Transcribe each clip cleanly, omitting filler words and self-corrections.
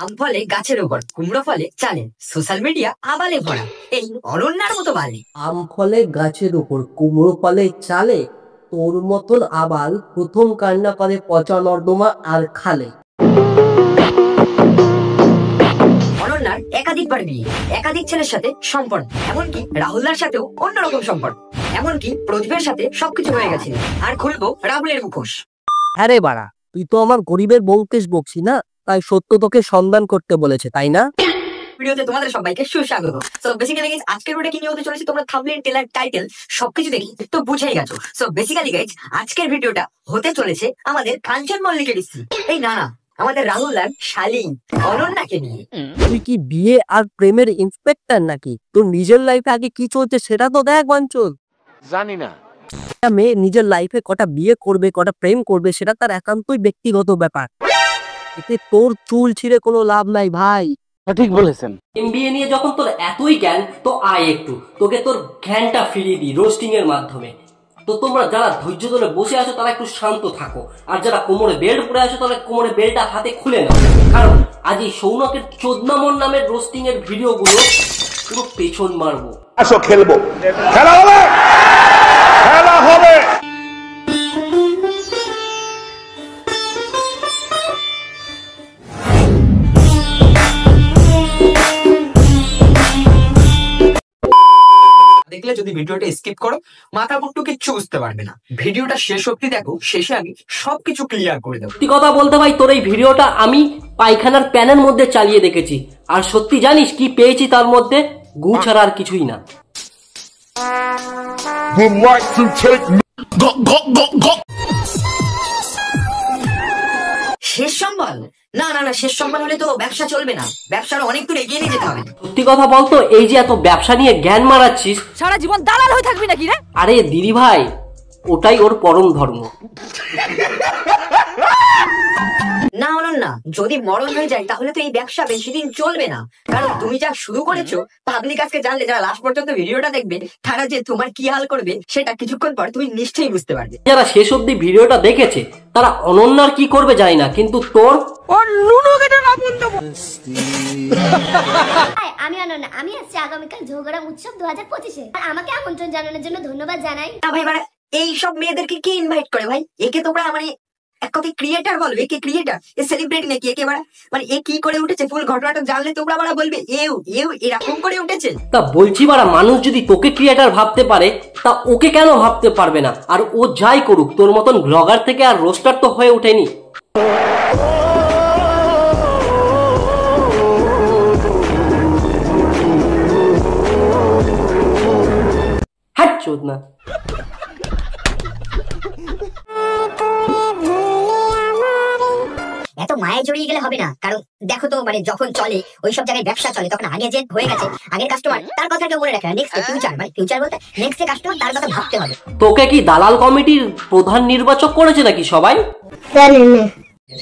আম ফলে গাছের উপর, কুমড়ো ফলে চালে, সোশ্যাল মিডিয়া আবালে ভরা, এই অনন্যার মতো বালে। আম ফলে গাছের উপর, কুমড়ো ফলে চালে, তোর মতন আবাল প্রথম কান্না করে পচা নর্দমা আর খালে। অনন্যার একাধিকবার বিয়ে, একাধিক ছেলের সাথে সম্পর্ক, এমনকি রাহুলদার সাথেও অন্যরকম সম্পর্ক, এমনকি প্রদীপের সাথে সবকিছু হয়ে গেছে। আর খুলবো রাহুলের মুখোশ। আরে বাড়া, তুই তো আমার গরিবের বউকেশ বকছি না, তাই সত্য তোকে সন্ধান করতে বলেছে, তাই না? ভিডিওতে তোমাদের সবাইকে সুস্বাগত। সো বেসিক্যালি গাইস, আজকের ভিডিও কি নিয়ে হতে চলেছে তোমরা থাম্বনেল, ট্রেলার, টাইটেল সবকিছু দেখি তো বুঝেই গেছো। সো বেসিক্যালি গাইস, আজকের ভিডিওটা হতে চলেছে আমাদের কাঞ্চন মল্লিকের স্ত্রী, এই না আমাদের রাহুল আর শালী অনন্যাকে নিয়ে। তুই কি বিয়ে আর প্রেমের ইন্সপেক্টর নাকি? তোর নিজের লাইফে আগে কি চলছে সেটা তো দেখ বাঞ্চল। জানি না মেয়ে নিজের লাইফে কটা বিয়ে করবে, কটা প্রেম করবে, সেটা তার একান্তই ব্যক্তিগত ব্যাপার। এতে তোর চুল ছিঁড়ে কোনো লাভ নাই ভাই। ঠিক বলেছেন। এমবিএ নিয়ে যখন তোর এতই জ্ঞান, তো আয় একটু তোকে তোর জ্ঞানটা ফিরিয়ে দিই রোস্টিং এর মাধ্যমে। তো তোমরা যারা ধৈর্য ধরে বসে আছো তারা একটু শান্ত থাকো, আর যারা কোমরে বেল্ট পরে আছো তারা কোমরে বেল্টটা হাতে খুলে নাও, কারণ আজ এই সৌনকের 14 নামের রোস্টিং এর ভিডিওগুলো পুরো পেছন মারবো। আসো খেলবো, খেলা হবে, খেলা হবে। দেখলে যদি ভিডিওটা স্কিপ করো মাথা মুট্টু কিচ্ছু বুঝতে পারবে না। ভিডিওটা শেষ অবধি দেখো, শেষে আমি সবকিছু ক্লিয়ার করে দেবো। সত্যি কথা বলতে ভাই, তোর এই ভিডিওটা আমি পায়খানার প্যানের মধ্যে চালিয়ে দেখেছি, আর সত্যি জানিস কি পেয়েছি তার মধ্যে? গু ছাড়া আর কিছুই না। শেষ সম্বল? না, শেষ সম্বল হলে তো ব্যবসা চলবে না, ব্যবসার অনেক দূর এগিয়ে নিয়ে যেতে হবে। সত্যি কথা বলতো, এই যে এত ব্যবসা নিয়ে জ্ঞান মারাচ্ছিস, সারা জীবন দালাল হয়ে থাকবি নাকি রে? আরে দিদি ভাই, ওটাই ওর পরম ধর্ম। না অনন্যা, যদি মরণ হয়ে যায় তাহলে তো এই ব্যবসা বেশি দিন চলবে না, কারণ তুমি যা শুরু করেছো পাবলিক আজকে জানলে, যারা লাস্ট পর্যন্ত ভিডিওটা দেখবে তারা যে তোমার কি হাল করবে সেটা কিছুক্ষণ পর তুমি নিশ্চয়ই বুঝতে পারবে। যারা শেষ অব্দি ভিডিওটা দেখেছে তারা অনন্যার কি করবে জানি না, কিন্তু তোর আমি অনন্যা, আমি আসছি আগামীকাল ঝগড়াম উৎসব 2025-এ, আর আমাকে আমন্ত্রণ জানানোর জন্য ধন্যবাদ জানাই। না ভাই, মানে এই সব মেয়েদেরকে কে ইনভাইট করে ভাই? একে তোমরা মানে এক কথায় ক্রিয়েটার বলবে? একে ক্রিয়েটার, এ সেলিব্রিটি নাকি? একে মানে এ কি করে উঠেছে ফুল ঘটনাটা জানলে তোমরা বলবে এও এরকম করে উঠেছে। তা বলছি বাড়া, মানুষ যদি তোকে ক্রিয়েটার ভাবতে পারে তা ওকে কেন ভাবতে পারবে না? আর ও যাই করুক, তোর মতন ব্লগার থেকে আর রোস্টার তো হয়ে ওঠেনি। হাট চোদ না। এত মায়ে জড়িয়ে গেলে হবে না, কারণ দেখো তো মানে যখন চলে ওইসব জায়গায় ব্যবসা চলে, তখন আগে যে হয়ে গেছে আগের কাস্টমার তার কথা কেউ মনে রাখে না। নেক্সট ফিউচার, মানে ফিউচার বলতে নেক্সট কাস্টমার, তার কথা ভাবতে হবে। তোকে কি দালাল কমিটির প্রধান নির্বাচক করেছে নাকি সবাই?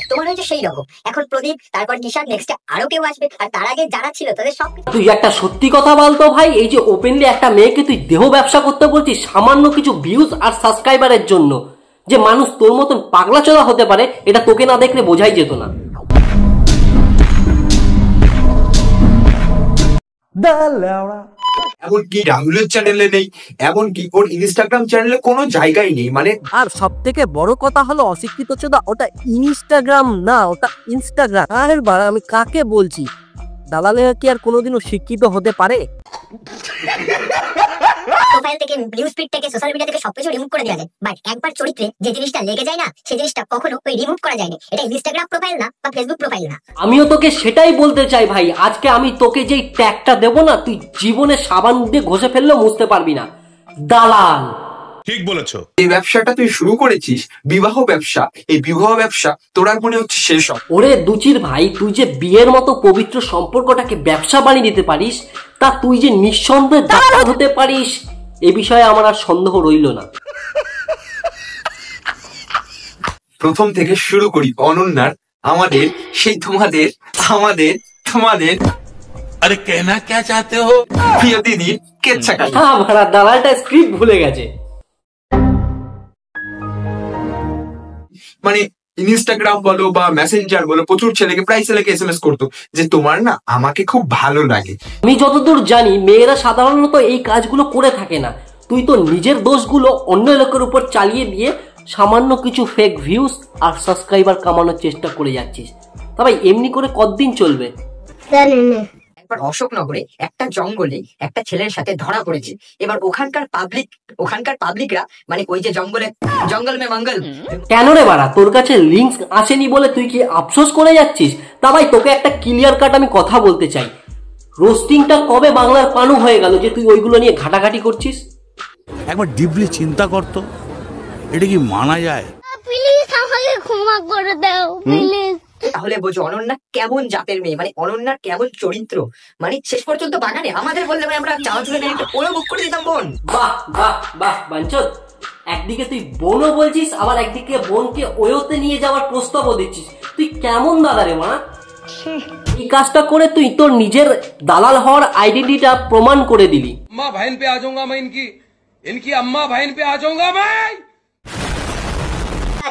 তোমার হয়েছে সেই রকম, এখন প্রদীপ, তারপর নিশাদ, নেক্সট আরো কেউ আসবে, আর তার আগে যারা ছিল তাদের সব। তুই একটা সত্যি কথা বলতো ভাই, এই যে ওপেনলি একটা মেয়েকে তুই দেহ ব্যবসা করতে বলছিস সামান্য কিছু ভিউজ আর সাবস্ক্রাইবারের জন্য, যে মানুষ তোর মতন পাগলা চোদা হতে পারে এটা তোকে না দেখলে বোঝাই যেত না। এমনকি রাহুলের চ্যানেলে নেই, এমনকি ওর ইনস্টাগ্রাম চ্যানেলে কোনো জায়গায় নেই। মানে আর সব থেকে বড় কথা হলো অশিক্ষিত চোদা, ওটা ইনস্টাগ্রাম না, ওটা ইনস্টাগ্রাম। আর বাড়া, আমি কাকে বলছি? দালালেরা কি আর কোনোদিনও শিক্ষিত হতে পারে? প্রোফাইল থেকে, নিউজ ফিড থেকে, সোশ্যাল মিডিয়া থেকে সবকিছু রিমুভ করে দেওয়া যায়, বাট একবার চরিত্রে যে জিনিসটা লেগে যায় না, সেই জিনিসটা কখনো ওই রিমুভ করা যায় না। এটা ইনস্টাগ্রাম প্রোফাইল না বা ফেসবুক প্রোফাইল না। আমিও তোকে সেটাই বলতে চাই ভাই, আজকে আমি তোকে যেই ট্যাগটা দেবো না, তুই জীবনে সাবান দিয়ে ঘষে ফেললেও মুছতে পারবি না। দালাল। ঠিক বলেছো। এই ব্যবসাটা তুই শুরু করেছিস, বিবাহ ব্যবসা, এই বিবাহ ব্যবসা তোর আর মনে হচ্ছে শেষ হবে? ওরে দুচির ভাই, তুই যে বিয়ের মতো পবিত্র সম্পর্কটাকে ব্যবসা বানিয়ে দিতে পারিস, তা তুই যে নিঃসন্দেহে দালাল হতে পারিস, এ বিষয়ে আমার আর সন্দেহ রইল না। প্রথম থেকে শুরু করি অনন্যার, আমাদের, সেই তোমাদের, আমাদের, তোমাদের, আরে কেনা কে চাতে হো, প্রিয় দিদির কেচ্ছা কাটা। হ্যাঁ ভাড়া, দালালটা স্ক্রিপ্ট ভুলে গেছে। মানে ইনস্টাগ্রাম বলো বা মেসেঞ্জার বলো প্রচুর ছেলেকে প্রায় ছেলেকে এসএমএস করতো যে তোমার না আমাকে খুব ভালো লাগে। আমি যতদূর জানি মেয়েরা সাধারণত এই কাজগুলো করে থাকে না। তুই তো নিজের দোষগুলো অন্য লোকের উপর চালিয়ে দিয়ে সামান্য কিছু ফেক ভিউজ আর সাবস্ক্রাইবার কামানোর চেষ্টা করে যাচ্ছিস। তবে এমনি করে কতদিন চলবে? একবার অশোকনগরে একটা জঙ্গলে একটা ছেলের সাথে ধরা পড়েছে। এবার ওখানকার পাবলিকরা মানে ওই যে জঙ্গল মে মঙ্গল। কেন রে বাড়া, তোর কাছে লিঙ্ক আসেনি বলে তুই কি আফসোস করে যাচ্ছিস? তা ভাই তোকে একটা ক্লিয়ার কাট আমি কথা বলতে চাই, রোস্টিংটা কবে বাংলার পানু হয়ে গেল যে তুই ওইগুলো নিয়ে ঘাটাঘাটি করছিস? একবার ডিপলি চিন্তা করতো, এটা কি মানা যায়? প্লিজ আমাকে ক্ষমা করে দাও প্লিজ। তাহলে বোঝো অনন্যা কেমন জাতের মেয়ে, মানে অনন্যার কেমন চরিত্র। মানে শেষ পর্যন্ত বাগানে আমাদের বললে মানে আমরা চাওয়া চলে একটা ওরা বুক করে দিতাম বোন। বাহ বাহ বাহ বাঞ্চত, একদিকে তুই বোনও বলছিস আবার একদিকে বোনকে ওয়োতে নিয়ে যাওয়ার প্রস্তাবও দিচ্ছিস। তুই কেমন দাদা রে মা? এই কাজটা করে তুই তোর নিজের দালাল হওয়ার আইডেন্টিটিটা প্রমাণ করে দিলি। अम्मा बहन पे आ जाऊंगा मैं, इनकी अम्मा बहन पे आ जाऊंगा मैं।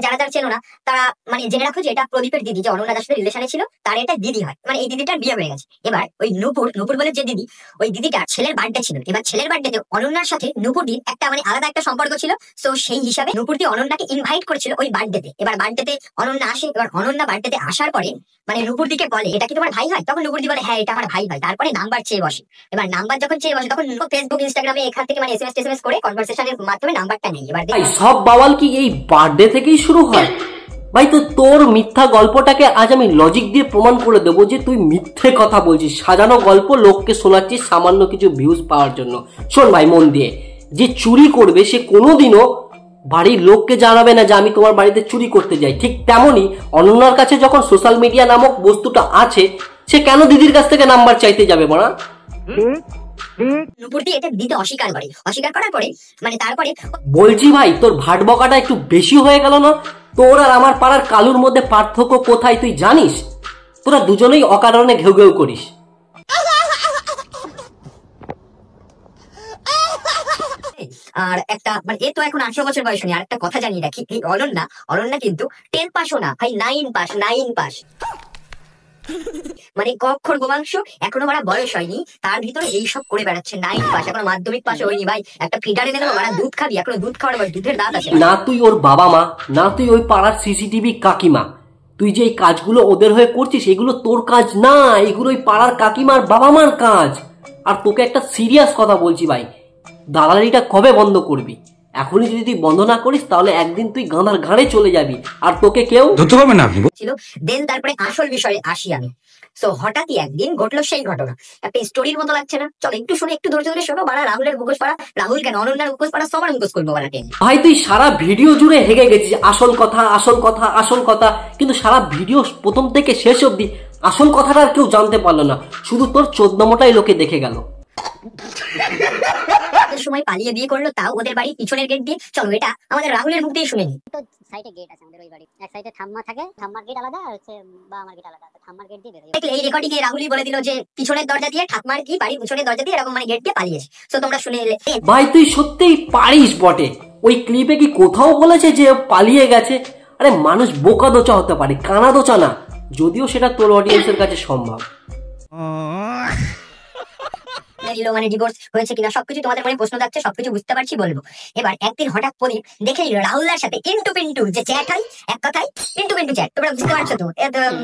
যারা যারা চেনো না তারা মানে জেনে রাখো যে এটা প্রদীপের দিদি, যে অনন্যার সাথে রিলেশনে ছিল তার এটা দিদি হয়। মানে এই দিদিটার বিয়ে হয়ে গেছে। এবার ওই নূপুর বলে যে দিদি, ওই দিদিটার ছেলের বার্থডে ছিল। এবার ছেলের বার্থডেতে অনন্যার সাথে নূপুরদির একটা মানে আলাদা একটা সম্পর্ক ছিল। তো সেই হিসাবে নূপুরদি অনন্যাকে ইনভাইট করেছিল ওই বার্থডেতে। এবার বার্থডেতে অনন্যা আসে। এবার অনন্যা বার্থডেতে আসার পরে মানে নূপুরদিকে বলে এটা কি তোমার ভাই হয়? তখন নূপুরদি বলে হ্যাঁ এটা আমার ভাই হয়। তারপরে নাম্বার চেয়ে বসে। এবার নাম্বার যখন চেয়ে বসে তখন ফেসবুক ইনস্টাগ্রামে এখান থেকে মানে এসএমএস করে কনভারসেশনের মাধ্যমে নাম্বারটা নেই। এবার ভাই সব বাওয়াল কি এই বার্থডে থেকেই শুরু হয়? ভাই তো তোর মিথ্যা গল্পটাকে আজ আমি লজিক দিয়ে প্রমাণ করে দেবো যে তুই মিথ্যে কথা বলছিস, সাজানো গল্প লোককে শোনাচ্ছিস সামান্য কিছু ভিউজ পাওয়ার জন্য। শোন ভাই মন দিয়ে, যে চুরি করবে সে কোনোদিনও বাড়ির লোককে জানাবে না যে আমি তোমার বাড়িতে চুরি করতে যাই। ঠিক তেমনই অনন্যার কাছে যখন সোশ্যাল মিডিয়া নামক বস্তুটা আছে, সে কেন দিদির কাছ থেকে নাম্বার চাইতে যাবে বড়া? নূপুরদি এটা দিতে অস্বীকার করার পরে মানে তারপরে বলছি ভাই তোর ভাট বকাটা একটু বেশি হয়ে গেল না? তোর আর আমার পাড়ার কালুর মধ্যে পার্থক্য কোথায় তুই জানিস? তোরা দুজনেই অকারণে ঘেউ ঘেউ করিস। আর একটা মানে এ তো এখন 18 বছর বয়স নেই। আর একটা কথা জানিয়ে রাখি, এই অনন্যা কিন্তু 10 পাসও না ভাই, 9 পাস। মানে কক্ষর গোমাংস এখনো মারা বয়স হয়নি, তার ভিতরে এইসব করে বেড়াচ্ছে। 9 পাস, এখনো মাধ্যমিক পাশে হয়নি ভাই। একটা ফিটারে দেবো মারা, দুধ খাবি, এখনো দুধ খাওয়ার বয়স, দুধের দাঁত আছে না। তুই ওর বাবা মা, না তুই ওই পাড়ার সিসিটিভি কাকিমা। তুই যে এই কাজগুলো ওদের হয়ে করছিস এগুলো তোর কাজ না, এগুলো ওই পাড়ার কাকিমার বাবা মার কাজ। আর তোকে একটা সিরিয়াস কথা বলছি ভাই, দালালিটা কবে বন্ধ করবি? এখনই যদি তুই বন্ধ না করিস তাহলে একদিন তুই গাঁদার ঘাড়ে চলে যাবি আর তোকে কেউ ধরতে পারবে না। আপনি ছিল দেন তারপরে আসল বিষয়ে আসি আমি। সো হঠাৎই একদিন ঘটলো সেই ঘটনা। একটা স্টোরির মতো লাগছে না? চলো একটু শুনে, একটু ধৈর্য ধরে শোনো। বাড়া রাহুলের মুখোশ পাড়া, রাহুল কেন অনন্যার মুখোশ পাড়া, সবার মুখোশ করবো বাড়া টেনে। ভাই তুই সারা ভিডিও জুড়ে হেগে গেছিস আসল কথা আসল কথা আসল কথা, কিন্তু সারা ভিডিও প্রথম থেকে শেষ অবধি আসল কথাটা আর কেউ জানতে পারলো না, শুধু তোর 14মোটাই লোকে দেখে গেল। সময় পালিয়ে বিয়ে করলো, তাও ওদের বাড়ি পিছনের গেট দিয়ে। চলো এটা আমাদের রাহুলের মুখ দিয়ে শুনে নি। তো সাইডে গেট আছে আমাদের ওই বাড়ি, এক সাইডে ঠাম্মা থাকে, ঠাম্মার গেট আলাদা আর হচ্ছে বা আমার গেট আলাদা। ঠাম্মার গেট দিয়ে বেরিয়ে দেখলে এই রেকর্ডিং এ রাহুলই বলে দিল যে পিছনের দরজা দিয়ে, ঠাকুমার কি বাড়ির পিছনের দরজা দিয়ে এরকম মানে গেট দিয়ে পালিয়েছে। তো তোমরা শুনে এলে। ভাই তুই সত্যিই পারিস বটে। ওই ক্লিপে কি কোথাও বলেছে যে পালিয়ে গেছে? আরে মানুষ বোকা দোচা হতে পারে, কানা দোচা না, যদিও সেটা তোর অডিয়েন্সের কাছে সম্ভব। মানে ডিভোর্স হয়েছে কিনা সবকিছু তোমাদের মনে প্রশ্ন যাচ্ছে, সবকিছু বুঝতে পারছি, বলবো। এবার একদিন হঠাৎ প্রদীপ দেখে নিল রাহুলের সাথে ইন্টু পিন্টু যে চ্যাট হয়, এক কথায় ইন্টু পিন্টু চ্যাট। তোমরা বুঝতে পারছো তো?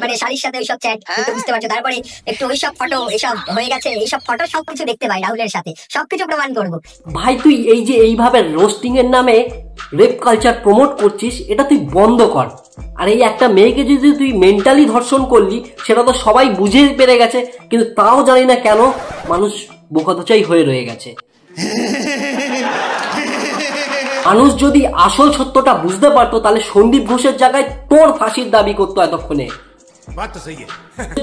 মানে শাড়ির সাথে ওইসব চ্যাট বুঝতে পারছো। তারপরে একটু ওইসব ফটো এসব হয়ে গেছে, এইসব ফটো সবকিছু দেখতে পাই রাহুলের সাথে, সবকিছু প্রমাণ করবো। ভাই তুই এই যে এইভাবে রোস্টিং এর নামে রেপ কালচার প্রমোট করছিস, এটা তুই বন্ধ কর। আর এই একটা মেয়েকে যদি তুই মেন্টালি ধর্ষণ করলি সেটা তো সবাই বুঝে পেরে গেছে, কিন্তু তাও জানি না কেন মানুষ বোকাদোচাই হয়ে রয়ে গেছে। মানুষ যদি আসল সত্যটা বুঝতে পারতো তাহলে সন্দীপ ঘোষের জায়গায় তোর ফাঁসির দাবি করতো এতক্ষণে।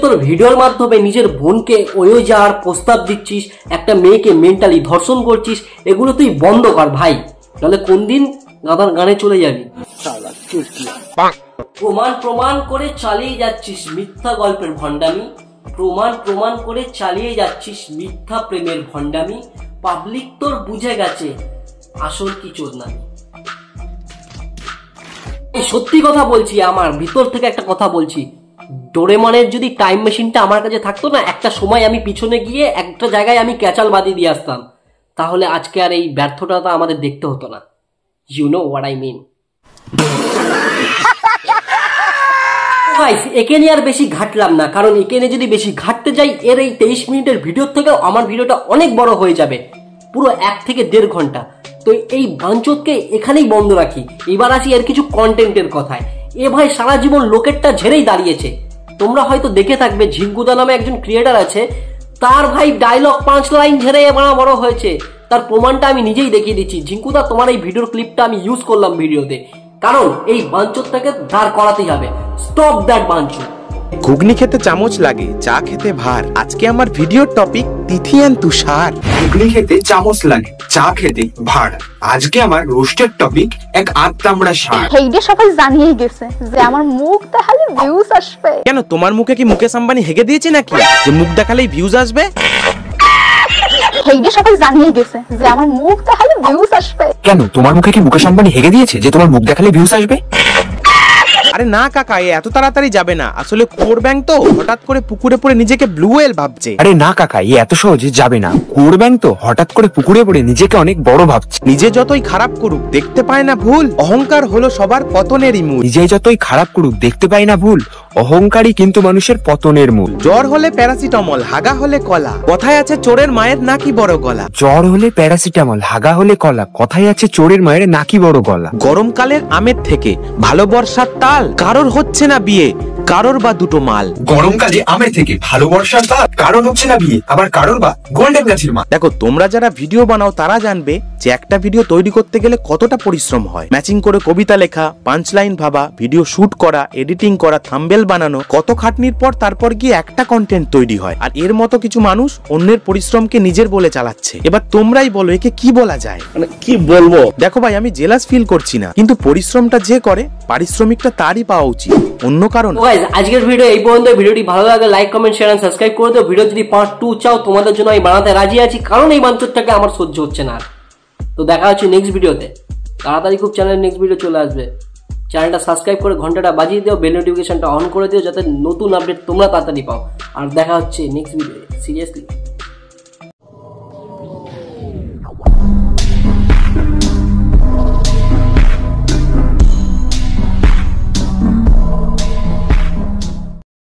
তোর ভিডিওর মাধ্যমে নিজের বোনকে ওই যাওয়ার প্রস্তাব দিচ্ছিস, একটা মেয়েকে মেন্টালি ধর্ষণ করছিস, এগুলো তুই বন্ধ কর ভাই, নাহলে কোন দিন গাদার গানে চলে যাবি। প্রমাণ করে চালিয়ে যাচ্ছিস মিথ্যা গল্পের ভণ্ডামি, প্রমাণ করে চালিয়ে যাচ্ছিস মিথ্যা প্রেমের ভণ্ডামি। পাবলিক তোর বুঝে গেছে আসল কি চোদনামি। সত্যি কথা বলছি, আমার ভিতর থেকে একটা কথা বলছি, ডোরেমনের যদি টাইম মেশিনটা আমার কাছে থাকতো না, একটা সময় আমি পিছনে গিয়ে একটা জায়গায় আমি ক্যাচাল বাঁধিয়ে দিয়ে আসতাম, তাহলে আজকে আর এই ব্যর্থতা আমাদের দেখতে হতো না। You know what I mean. Guys, একে নিয়ে আর বেশি ঘাটলাম না, কারণ একে নিয়ে যদি বেশি ঘাটতে যাই এর এই 23 মিনিটের ভিডিও থেকেও আমার ভিডিওটা অনেক বড় হয়ে যাবে, পুরো 1 থেকে 1.5 ঘন্টা। তো এই বাঞ্চতকে এখানেই বন্ধ রাখি। এবার আসি এর কিছু কন্টেন্টের কথায়। এ ভাই সারা জীবন লোকেরটা ঝেড়েই দাঁড়িয়েছে। তোমরা হয়তো দেখে থাকবে, ঝিঙ্কুদা নামে একজন ক্রিয়েটার আছে, তার ভাই ডায়লগ 5 লাইন ঝেড়ে বড় হয়েছে। তার প্রমাণটা আমি নিজেই দেখিয়ে দিচ্ছি। ঝিঙ্কুদা, তোমার এই ভিডিওর ক্লিপটা আমি ইউজ করলাম ভিডিওতে, কারণ এই বাঞ্চতটাকে দাঁড় করাতেই হবে। Stop that বাঞ্চত। ঘুগনি খেতে চামচ লাগে, চা খেতে ভার। আজকে আমার ভিডিওর টপিক তিথি এন্ড তুষার। ঘুগনি খেতে চামচ লাগে, চা খেতে ভাড়। আজকে আমার রোস্টের টপিক এক আত্মামড়া সার। হেইডে সবাই জানিয়েই গেছে যে আমার মুখ দেখালে ভিউজ আসবে। কেন, তোমার মুখে কি মুকেশ আম্বানি হেগে দিয়েছে নাকি যে মুখ দেখালেই ভিউজ আসবে? হেইডে সবাই জানিয়েই গেছে যে আমার মুখ দেখালে ভিউজ আসবে। কেন, তোমার মুখে কি মুকেশ আম্বানি হেগে দিয়েছে যে তোমার মুখ দেখালে ভিউজ আসবে? আরে না কাকা, এত তাড়াতাড়ি যাবে না। আসলে কুয়োর ব্যাং তো হঠাৎ করে পুকুরে পড়ে নিজেকে ব্লু হোয়েল ভাবছে। আরে না কাকা, এত সহজে যাবে না। কুয়োর ব্যাং তো হঠাৎ করে পুকুরে পড়ে নিজেকে অনেক বড় ভাবছে। নিজে যতই খারাপ করুক দেখতে পায় না ভুল, অহংকার হলো সবার পতনেরই মূল। নিজে যতই খারাপ করুক দেখতে পায় না ভুল, অহংকারই কিন্তু মানুষের পতনের মূল। জ্বর হলে প্যারাসিটামল, হাগা হলে কলা, কথায় আছে চোরের মায়ের নাকি বড় গলা। জ্বর হলে প্যারাসিটামল, হাগা হলে কলা, কথায় আছে চোরের মায়ের নাকি বড় গলা। গরমকালের আমের থেকে ভালো বর্ষার তাল, কারোর হচ্ছে না বিয়ে, কারোর বা দুটো মাল। গরমকালে আমের থেকে ভালো বর্ষার তাল, কারোর হচ্ছে না বিয়ে, আবার কারোর বা গোল্ডেন গাছের মাল। দেখো, তোমরা যারা ভিডিও বানাও তারা জানবে যে একটা ভিডিও তৈরি করতে গেলে কতটা পরিশ্রম হয়। ম্যাচিং করে কবিতা লেখা, পাঞ্চ লাইন ভাবা, ভিডিও শুট করা, এডিটিং করা, থাম্বনেল বানানো, কত খাটনির পর তারপর গিয়ে একটা কন্টেন্ট তৈরি হয়। আর এর মতো কিছু মানুষ অন্যের পরিশ্রমকে নিজের বলে চালাচ্ছে। এবার তোমরাই বলো একে কি বলা যায়, মানে কি বলবো? দেখো ভাই, আমি জেলাস ফিল করছি না, কিন্তু পরিশ্রমটা যে করে পারিশ্রমিকটা তারই পাওয়া উচিত, অন্য কারণ। আজকের ভিডিও এই পর্যন্ত। ভিডিওটি ভালো লাগে like comment share and subscribe করে দিও। ভিডিও যদি পার্ট 2 চাও তোমাদের জন্য আমি বানাতে রাজি আছি, কারণ এই বাঞ্চতটাকে আমার সহ্য হচ্ছে না। তো দেখা হচ্ছে নেক্সট ভিডিওতে। তাড়াতাড়ি খুব চ্যানেলের নেক্সট ভিডিও চলে আসবে। চ্যানেলটা সাবস্ক্রাইব করে ঘন্টাটা বাজিয়ে দিও, বেল নোটিফিকেশনটা অন করে দিও, যাতে নতুন আপডেট তোমরা তাড়াতাড়ি পাও। আর দেখা হচ্ছে নেক্সট ভিডিও। সিরিয়াসলি।